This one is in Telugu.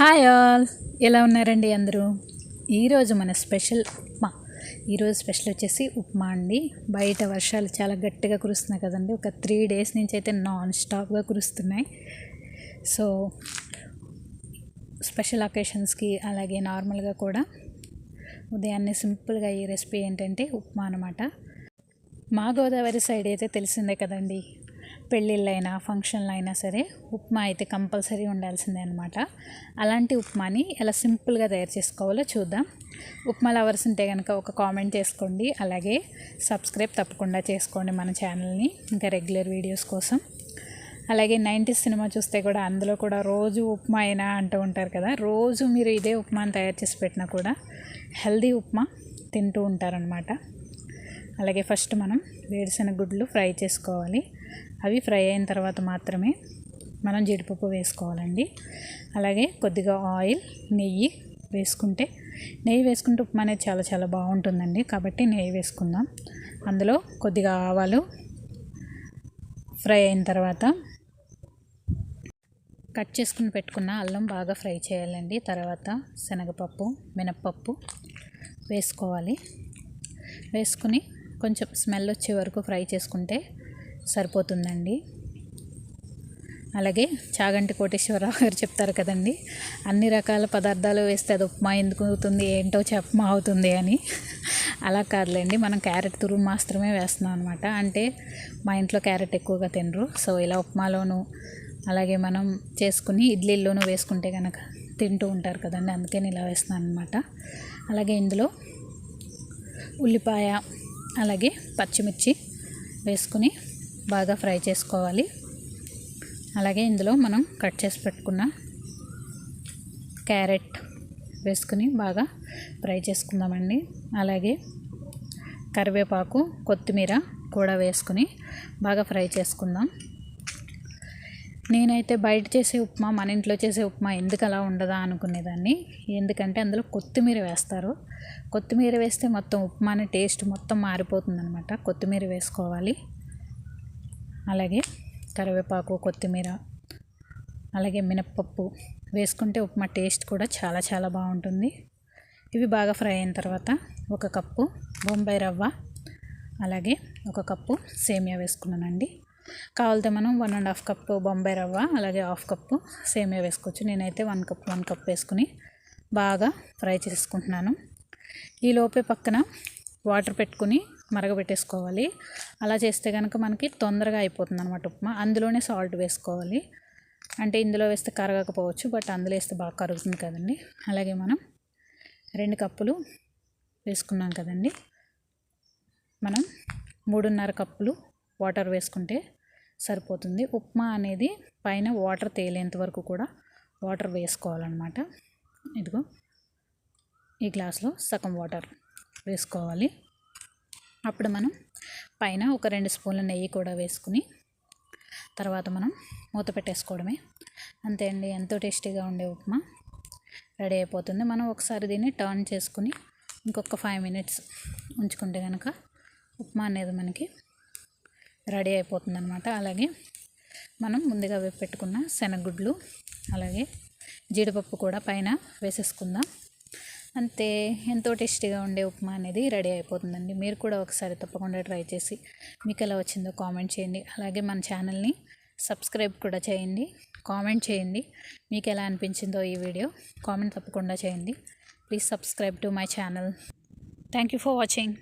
హాయ్ ఆల్, ఎలా ఉన్నారండి అందరూ? ఈరోజు మన స్పెషల్ ఉప్మా. ఈరోజు స్పెషల్ వచ్చేసి ఉప్మా అండి. బయట వర్షాలు చాలా గట్టిగా కురుస్తున్నాయి కదండి. ఒక 3 days నుంచి అయితే నాన్ స్టాప్గా కురుస్తున్నాయి. సో స్పెషల్ అకేషన్స్కి అలాగే నార్మల్గా కూడా ఉదయాన్నే సింపుల్గా ఈ రెసిపీ ఏంటంటే ఉప్మా అనమాట. మా గోదావరి సైడ్ అయితే తెలిసిందే కదండి, పెళ్ళిళ్ళైనా ఫంక్షన్లు అయినా సరే ఉప్మా అయితే కంపల్సరీ ఉండాల్సిందే అనమాట. అలాంటి ఉప్మాని ఎలా సింపుల్గా తయారు చేసుకోవాలో చూద్దాం. ఉప్మా లవర్స్ ఉంటే కనుక ఒక కామెంట్ చేసుకోండి, అలాగే సబ్స్క్రైబ్ తప్పకుండా చేసుకోండి మన ఛానల్ని, ఇంకా రెగ్యులర్ వీడియోస్ కోసం. అలాగే 90s సినిమా చూస్తే కూడా అందులో కూడా రోజు ఉప్మా అయినా అంటూ ఉంటారు కదా. రోజు మీరు ఇదే ఉప్మాని తయారు చేసి పెట్టినా కూడా హెల్దీ ఉప్మా తింటూ ఉంటారనమాట. అలాగే ఫస్ట్ మనం వేరుశనగ గుడ్లు ఫ్రై చేసుకోవాలి. అవి ఫ్రై అయిన తర్వాత మాత్రమే మనం జీడిపప్పు వేసుకోవాలండి. అలాగే కొద్దిగా ఆయిల్, నెయ్యి వేసుకుంటే ఉప్మా అనేది చాలా చాలా బాగుంటుందండి. కాబట్టి నెయ్యి వేసుకుందాం. అందులో కొద్దిగా ఆవాలు ఫ్రై అయిన తర్వాత కట్ చేసుకుని పెట్టుకున్న అల్లం బాగా ఫ్రై చేయాలండి. తర్వాత శనగపప్పు, మినప్పప్పు వేసుకోవాలి. వేసుకుని కొంచెం స్మెల్ వచ్చే వరకు ఫ్రై చేసుకుంటే సరిపోతుందండి. అలాగే చాగంటి కోటేశ్వరరావు గారు చెప్తారు కదండి, అన్ని రకాల పదార్థాలు వేస్తే అది ఉప్మా ఎందుకు అవుతుంది, ఏంటో చెప్పమా అవుతుంది అని. అలా కాదులేండి, మనం క్యారెట్ తురుము మాత్రమే వేస్తున్నాం అనమాట. అంటే మా ఇంట్లో క్యారెట్ ఎక్కువగా తినరు. సో ఇలా ఉప్మాలోను అలాగే మనం చేసుకుని ఇడ్లీల్లోనూ వేసుకుంటే కనుక తింటూ ఉంటారు కదండి, అందుకని ఇలా వేస్తున్నాను అనమాట. అలాగే ఇందులో ఉల్లిపాయ అలాగే పచ్చిమిర్చి వేసుకుని బాగా ఫ్రై చేసుకోవాలి. అలాగే ఇందులో మనం కట్ చేసి పెట్టుకున్న క్యారెట్ వేసుకుని బాగా ఫ్రై చేసుకుందామండి. అలాగే కరివేపాకు, కొత్తిమీర కూడా వేసుకుని బాగా ఫ్రై చేసుకుందాం. నేనైతే బయట చేసే ఉప్మా మన ఇంట్లో చేసే ఉప్మా ఎందుకు అలా ఉండదా అనుకునేదాన్ని. ఎందుకంటే అందులో కొత్తిమీర వేస్తారు. కొత్తిమీర వేస్తే మొత్తం ఉప్మాని టేస్ట్ మొత్తం మారిపోతుంది అనమాట. కొత్తిమీర వేసుకోవాలి. అలాగే కరివేపాకు, కొత్తిమీర అలాగే మినప్పప్పు వేసుకుంటే ఉప్మా టేస్ట్ కూడా చాలా చాలా బాగుంటుంది. ఇవి బాగా ఫ్రై అయిన తర్వాత 1 కప్పు బొంబాయి రవ్వ అలాగే 1 కప్పు సేమియా వేసుకున్నానండి. కావాలితే మనం 1.5 కప్పు బొంబాయి రవ్వ అలాగే 1/2 కప్పు సేమియా వేసుకోవచ్చు. నేనైతే 1 కప్ వేసుకుని బాగా ఫ్రై చేసుకుంటున్నాను. ఈ లోపే పక్కన వాటర్ పెట్టుకుని మరగబెట్టేసుకోవాలి. అలా చేస్తే కనుక మనకి తొందరగా అయిపోతుంది అనమాట ఉప్మా. అందులోనే సాల్ట్ వేసుకోవాలి. అంటే ఇందులో వేస్తే కరగకపోవచ్చు, బట్ అందులో వేస్తే బాగా కరుగుతుంది కదండి. అలాగే మనం 2 కప్పులు వేసుకున్నాం కదండి, మనం 3.5 కప్పులు వాటర్ వేసుకుంటే సరిపోతుంది. ఉప్మా అనేది పైన వాటర్ తేలేంత వరకు కూడా వాటర్ వేసుకోవాలన్నమాట. ఇదిగో ఈ గ్లాస్లో సగం వాటర్ వేసుకోవాలి. అప్పుడు మనం పైన ఒక 2 స్పూన్ల నెయ్యి కూడా వేసుకుని తర్వాత మనం మూత పెట్టేసుకోవడమే. అంతే అండి, ఎంతో టేస్టీగా ఉండే ఉప్మా రెడీ అయిపోతుంది. మనం ఒకసారి దీన్ని టర్న్ చేసుకుని ఇంకొక 5 minutes ఉంచుకుంటే కనుక ఉప్మా అనేది మనకి రెడీ అయిపోతుంది అనమాట. అలాగే మనం ముందుగా పెట్టుకున్న శనగగుడ్లు అలాగే జీడిపప్పు కూడా పైన వేసేసుకుందాం. అంతే, ఎంతో టేస్టీగా ఉండే ఉప్మా అనేది రెడీ అయిపోతుందండి. మీరు కూడా ఒకసారి తప్పకుండా ట్రై చేసి మీకు ఎలా వచ్చిందో కామెంట్ చేయండి. అలాగే మన ఛానల్ని సబ్స్క్రైబ్ కూడా చేయండి, కామెంట్ చేయండి. మీకు ఎలా అనిపించిందో ఈ వీడియో కామెంట్ తప్పకుండా చేయండి. Please subscribe to my channel. Thank you for watching.